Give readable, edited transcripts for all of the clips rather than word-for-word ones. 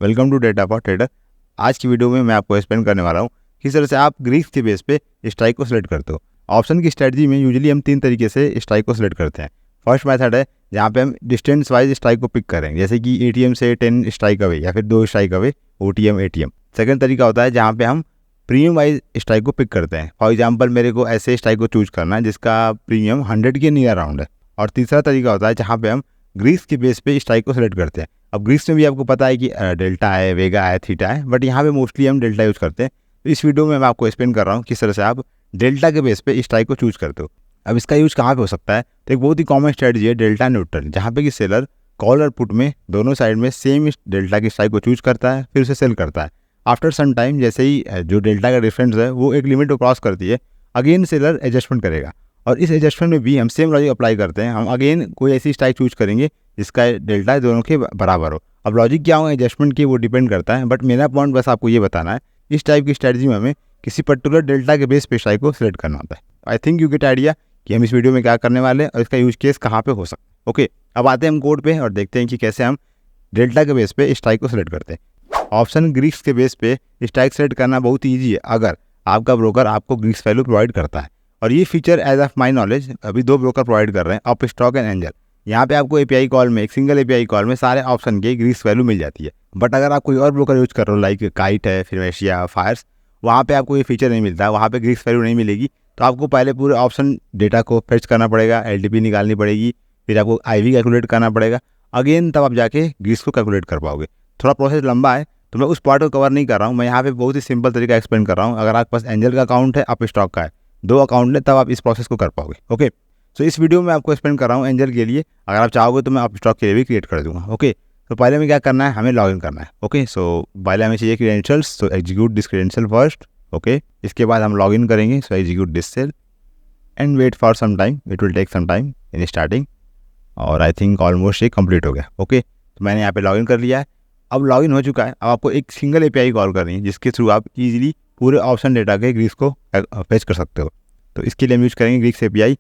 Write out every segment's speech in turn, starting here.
Welcome to data for trader. आज की video में मैं आपको एक्सप्लेन करने वाला हूँ किस तरह से आप ग्रीक्स के बेस पे स्ट्राइक को सिलेक्ट करते हो। ऑप्शन की स्ट्रेटजी में यूजुअली हम 3 तरीके से स्ट्राइक को सिलेक्ट करते हैं। फर्स्ट मेथड है जहाँ पे हम डिस्टेंस वाइज स्ट्राइक को पिक करें, जैसे कि एटीएम से 10 स्ट्राइक अवे या फिर 2 strike away, OTM ATM. Second तरीका होता है जहाँ पे हम प्रीमियम वाइज स्ट्राइक को पिक करते हैं। फॉर एग्जाम्पल मेरे को ऐसे स्ट्राइक को चूज करना है जिसका प्रीमियम 100 के नियर अराउंड है। और तीसरा तरीका होता है जहाँ पे हम ग्रीक्स के बेस पे स्ट्राइक को सिलेक्ट करते हैं। अब ग्रीक्स में भी आपको पता है कि डेल्टा है, वेगा है, थीटा है, बट यहाँ पे मोस्टली हम डेल्टा यूज़ करते हैं। तो इस वीडियो में मैं आपको एक्सप्लेन कर रहा हूँ किस तरह से आप डेल्टा के बेस पे स्ट्राइक को चूज करते हो। अब इसका यूज़ कहाँ पे हो सकता है, तो एक बहुत ही कॉमन स्ट्रेटजी है डेल्टा न्यूट्रल, जहाँ पे कि सेलर कॉल और पुट में दोनों साइड में सेम डेल्टा की स्ट्राइक को चूज करता है, फिर उसे सेल करता है। आफ्टर सम टाइम जैसे ही जो डेल्टा का डिफरेंस है वो एक लिमिट को क्रॉस करती है, अगेन सेलर एडजस्टमेंट करेगा। और इस एडजस्टमेंट में भी हम सेम लॉजिक अप्लाई करते हैं। हम अगेन कोई ऐसी स्ट्राइक चूज करेंगे जिसका डेल्टा दोनों के बराबर हो। अब लॉजिक क्या हो एडजस्टमेंट की वो डिपेंड करता है, बट मेरा पॉइंट बस आपको ये बताना है इस टाइप की स्ट्रैटेजी में हमें किसी पर्टिकुलर डेल्टा के बेस पे स्ट्राइक को सिलेक्ट करना होता है। I think you get idea कि हम इस वीडियो में क्या करने वाले हैं और इसका यूज केस कहाँ पे हो सकता है। ओके, अब आते हैं हम कोड पे और देखते हैं कि कैसे हम डेल्टा के बेस पे स्ट्राइक को सिलेक्ट करते हैं। ऑप्शन ग्रीक्स के बेस पे स्ट्राइक सेलेक्ट करना बहुत ईजी है अगर आपका ब्रोकर आपको ग्रीक्स वैल्यू प्रोवाइड करता है। और ये feature as of my knowledge अभी 2 ब्रोकर प्रोवाइड कर रहे हैं, अपस्टॉक एंड एंजल। यहाँ पे आपको एपीआई कॉल में, एक सिंगल एपीआई कॉल में सारे ऑप्शन के ग्रीक्स वैल्यू मिल जाती है। बट अगर आप कोई और ब्रोकर यूज कर रहे हो लाइक काइट है, फिरमेशिया, फायर्स, वहाँ पे आपको ये फीचर नहीं मिलता, वहाँ पे ग्रीक्स वैल्यू नहीं मिलेगी। तो आपको पहले पूरे ऑप्शन डेटा को फेच करना पड़ेगा, एलटीपी निकालनी पड़ेगी, फिर आपको आईवी कैलकुलेट करना पड़ेगा, अगेन तब आप जाके ग्रीक्स को कैलकुलेट कर पाओगे। थोड़ा प्रोसेस लंबा है तो मैं उस पार्ट को कवर नहीं कर रहा हूँ। मैं यहाँ पे बहुत ही सिंपल तरीका एक्सप्लेन कर रहा हूँ। अगर आपके पास एंजल का अकाउंट है, अपस्टॉक का है, 2 अकाउंट है, तब आप इस प्रोसेस को कर पाओगे। ओके, सो इस वीडियो में आपको एक्सप्लेन कर रहा हूँ एंजल के लिए। अगर आप चाहोगे तो मैं अपस्टॉक के लिए भी क्रिएट कर दूंगा। ओके, तो पहले में क्या करना है, हमें लॉगिन करना है। ओके, सो पहले हमें चाहिए credentials, so execute this credential first. Okay, इसके बाद हम लॉगिन करेंगे, so execute this cell and wait for some time, it will take some time in starting. और आई थिंक ऑलमोस्ट ये कंप्लीट हो गया। ओके, तो मैंने यहाँ पे लॉगिन कर लिया है। अब लॉगिन हो चुका है। अब आपको एक सिंगल एपीआई कॉल करनी है जिसके थ्रू आप इजीली पूरे ऑप्शन डेटा के ग्रीक्स को फेच कर सकते हो। तो इसके लिए हम यूज़ करेंगे ग्रीक्स एपीआई।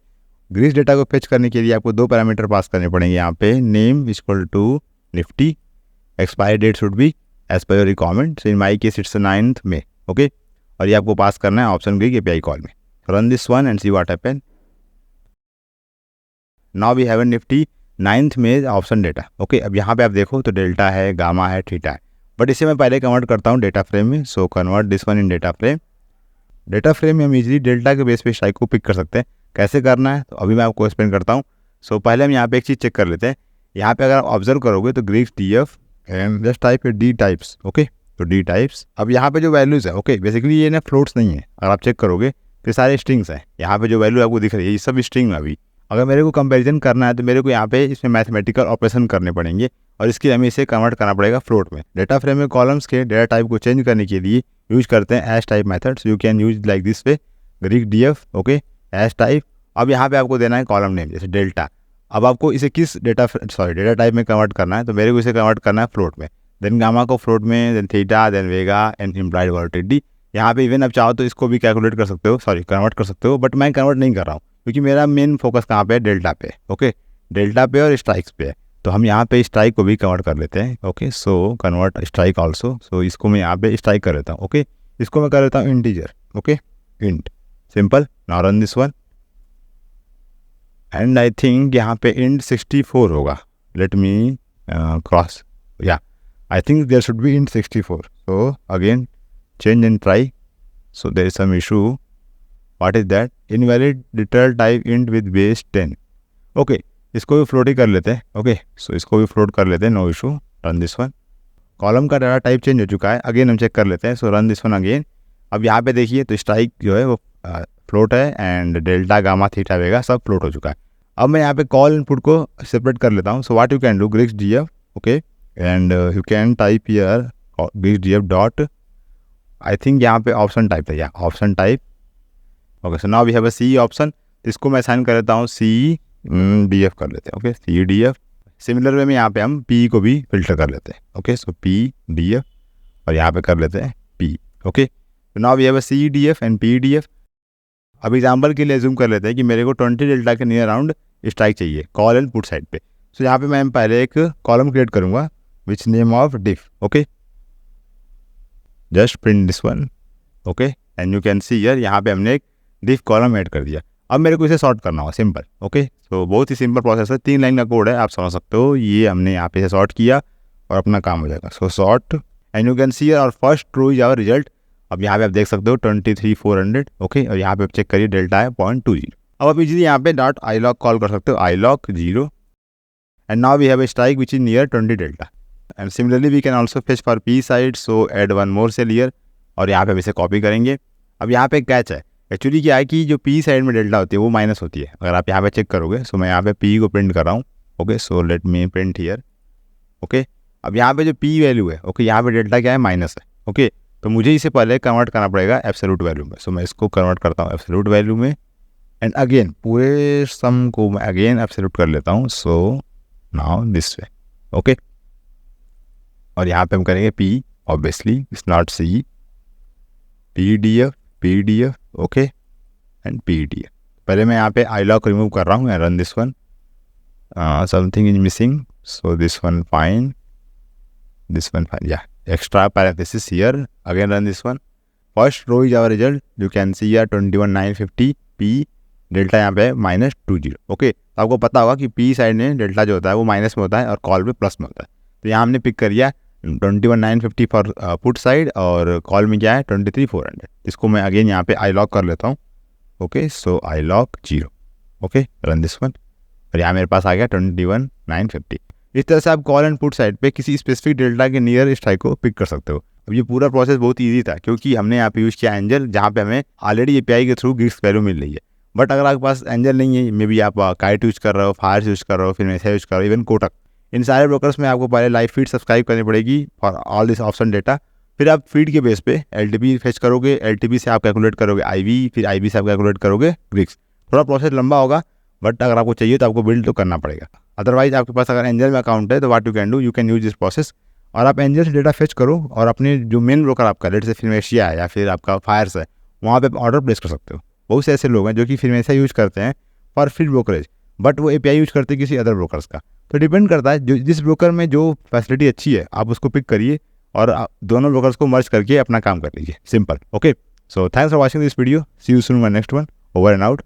ग्रीक्स डेटा को फेच करने के लिए आपको 2 पैरामीटर पास करने पड़ेंगे। यहाँ पे name equal to Nifty, expiry date should be as per your requirement, so in my case it's 9th May। Okay, और ये आपको पास करना है ऑप्शन ग्रीक एपीआई कॉल में। Run this one and see what happen. Now we have a Nifty 9th May option data. Okay, अब यहाँ पे आप देखो तो डेल्टा है, गामा है, थीटा है, बट इसे मैं पहले कन्वर्ट करता हूँ डेटा फ्रेम में। So convert this one in data frame. Data frame में हम इजीली डेल्टा के बेस पे स्ट्राइक को पिक कर सकते हैं। कैसे करना है तो अभी मैं आपको एक्सप्लेन करता हूँ। सो पहले हम यहाँ पे एक चीज़ चेक कर लेते हैं। यहाँ पे अगर आप ऑब्जर्व करोगे तो Greeks DF and just type D types. Okay, तो डी टाइप्स। अब यहाँ पे जो वैल्यूज़ है, ओके, बेसिकली ये ना फ्लोट्स नहीं है। अगर आप चेक करोगे तो सारे स्ट्रिंग्स हैं। यहाँ पे जो वैल्यू आपको दिख रही है ये सब स्ट्रिंग में। अभी अगर मेरे को कंपैरिजन करना है तो मेरे को यहाँ पे इसमें मैथमेटिकल ऑपरेशन करने पड़ेंगे और इसके लिए हमें इसे कन्वर्ट करना पड़ेगा फ्लोट में। डेटा फ्रेम में कॉलम्स के डेटा टाइप को चेंज करने के लिए यूज करते हैं astype methods. You can use like this way, Greek DF, okay, astype. अब यहाँ पे आपको देना है कॉलम नेम, जैसे डेल्टा। अब आपको इसे किस डेटा टाइप में कन्वर्ट करना है, तो मेरे को इसे कन्वर्ट करना है फ्लोट में। देन गामा को फ्लोट में, then theta, then vega and implied volatility. यहाँ पे इवन आप चाहो तो इसको भी कैलकुलेट कर सकते हो, कन्वर्ट कर सकते हो, बट मैं कन्वर्ट नहीं कर रहा हूँ क्योंकि मेरा मेन फोकस कहाँ पे है, डेल्टा पे। ओके, डेल्टा पे और स्ट्राइक्स पे है। तो हम यहाँ पे स्ट्राइक को भी कन्वर्ट कर लेते हैं। Okay, so convert strike also. So इसको मैं यहाँ पे स्ट्राइक कर लेता हूँ। ओके, इसको मैं कर लेता हूँ integer. Okay, int, simple. Now run this one and I think यहाँ पे इंट 64 होगा। लेट मी क्रॉस, या I think there should be int 64। So again change and try. So there is some issue. What is that, invalid detail type int with base 10। Okay, इसको भी float ही कर लेते हैं। Okay, सो इसको भी float कर लेते हैं, no issue. Run this one. Column का डाटा टाइप चेंज हो चुका है, अगेन हम चेक कर लेते हैं। So run this one again. अब यहाँ पे देखिए तो स्ट्राइक जो है वो फ्लोट है एंड डेल्टा, गामा, थीटा, वेगा सब फ्लोट हो चुका है। अब मैं यहाँ पे कॉल इनपुट को सेपरेट कर लेता हूँ। So what you can do, Greeks DF, okay, and you can type here Greeks DF dot, I think यहाँ पे ऑप्शन टाइप है, या option type. Okay, so now we have a C option. इसको मैं assign कर लेता हूँ सी D F कर लेते हैं। Okay, C D F. Similar way में यहाँ पे हम पी को भी फिल्टर कर लेते हैं। Okay, so P D F और यहाँ पे कर लेते हैं पी। ओके, तो now we have a C D F and P D F. अब एग्जाम्पल के लिए जूम कर लेते हैं कि मेरे को 20 डेल्टा के नियर अराउंड स्ट्राइक चाहिए कॉल एंड पुट साइड पे। सो यहाँ पे मैं पहले एक कॉलम क्रिएट करूँगा which name of diff. Okay, just print this one, okay, and you can see here यहाँ पे हमने एक div कॉलम ऐड कर दिया। अब मेरे को इसे सॉर्ट करना होगा, सिंपल, ओके। सो बहुत ही सिंपल प्रोसेस है, 3 लाइन का कोड है, आप समझ सकते हो। ये हमने यहाँ पे सॉर्ट किया और अपना काम हो जाएगा। So sort and you can see और first row is our result. अब यहाँ पे आप देख सकते हो 23,400, ओके, और यहाँ पे चेक करिए डेल्टा है 0.20। अब आप इजीली यहाँ पे डॉट आई लॉग कॉल कर सकते हो, iloc 0, and now we have a strike which is near 20 delta. And similarly we can also fetch for P side, so add one more cell here, और यहाँ पे हम इसे copy करेंगे। अब यहाँ पे कैच है, एक्चुअली क्या है कि जो पी साइड में डेल्टा होती है वो माइनस होती है, अगर आप यहाँ पे चेक करोगे। सो मैं यहाँ पे पी को प्रिंट कर रहा हूँ, okay, so let me print here, okay. अब यहाँ पे जो पी वैल्यू है, ओके, यहाँ पे डेल्टा क्या है, माइनस है, ओके। तो मुझे इसे पहले कन्वर्ट करना पड़ेगा एब्सोल्यूट वैल्यू में। सो मैं इसको कन्वर्ट करता हूँ एब्सोल्यूट वैल्यू में, एंड अगेन पूरे सम को मैं अगेन एब्सोल्यूट कर लेता हूँ। So now this way, okay, और यहाँ पे हम करेंगे P, obviously it's not C, P D F, okay, and P D F. पहले मैं यहाँ पे आई लॉग रिमूव कर रहा हूँ and run this one, something is missing, so this one fine, या extra parenthesis here, again run this one. First row is our result, you can see here 21,950, P delta यहाँ पे -20, okay. तो आपको पता होगा कि पी साइड में delta जो होता है वो माइनस में होता है और कॉल पे प्लस में होता है। तो यहाँ हमने पिक कर लिया 21,950 फॉर पुट साइड, और कॉल में क्या है 23,400। इसको मैं अगेन यहाँ पे आई लॉग कर लेता हूँ, okay, so I log 0, okay, run this one, और यहाँ मेरे पास आ गया 21,950। इस तरह से आप कॉल एंड पुट साइड पे किसी स्पेसिफिक डेल्टा के नियर स्ट्राइक को पिक कर सकते हो। अब ये पूरा प्रोसेस बहुत ईजी था क्योंकि हमने यहाँ पे यूज़ किया एंजल, जहाँ पे हमें ऑलरेडी एपीआई के थ्रू गिग्स वैल्यू मिल रही है। बट अगर आपके पास एंजल नहीं है, मे बी आप काइट यूज़ कर रहे हो, फायर यूज़ कर रहे हो, फिर मेसा यूज़ कर रहे हो, इवन कोटक, इन सारे ब्रोकर्स में आपको पहले लाइव फीड सब्सक्राइब करनी पड़ेगी for all this option data. फिर आप फीड के बेस पे एलटीपी फेच करोगे, एलटीपी से आप कैलकुलेट करोगे आईवी, फिर आईवी से आप कैलकुलेट करोगे ग्रिक्स। थोड़ा प्रोसेस लंबा होगा, बट अगर आपको चाहिए तो आपको बिल्ड तो करना पड़ेगा। अदरवाइज आपके पास अगर एंजल में अकाउंट है तो what you can do, you can use this process, और आप एंजल से डेटा फेच करो और अपने जो मेन ब्रोकर आपका लेट से फिनमेशिया है या फिर आपका फायर्स है, वहाँ पे ऑर्डर प्लेस कर सकते हो। बहुत से ऐसे लोग हैं जो कि फिनमेशिया यूज़ करते हैं फॉर फीड ब्रोकरेज, बट वो एपीआई यूज़ करते हैं किसी अदर ब्रोकर्स का। तो डिपेंड करता है जो जिस ब्रोकर में जो फैसिलिटी अच्छी है आप उसको पिक करिए और दोनों ब्रोकर्स को मर्ज करके अपना काम कर लीजिए, simple, okay. So thanks for watching this video, see you soon my next one, over and out.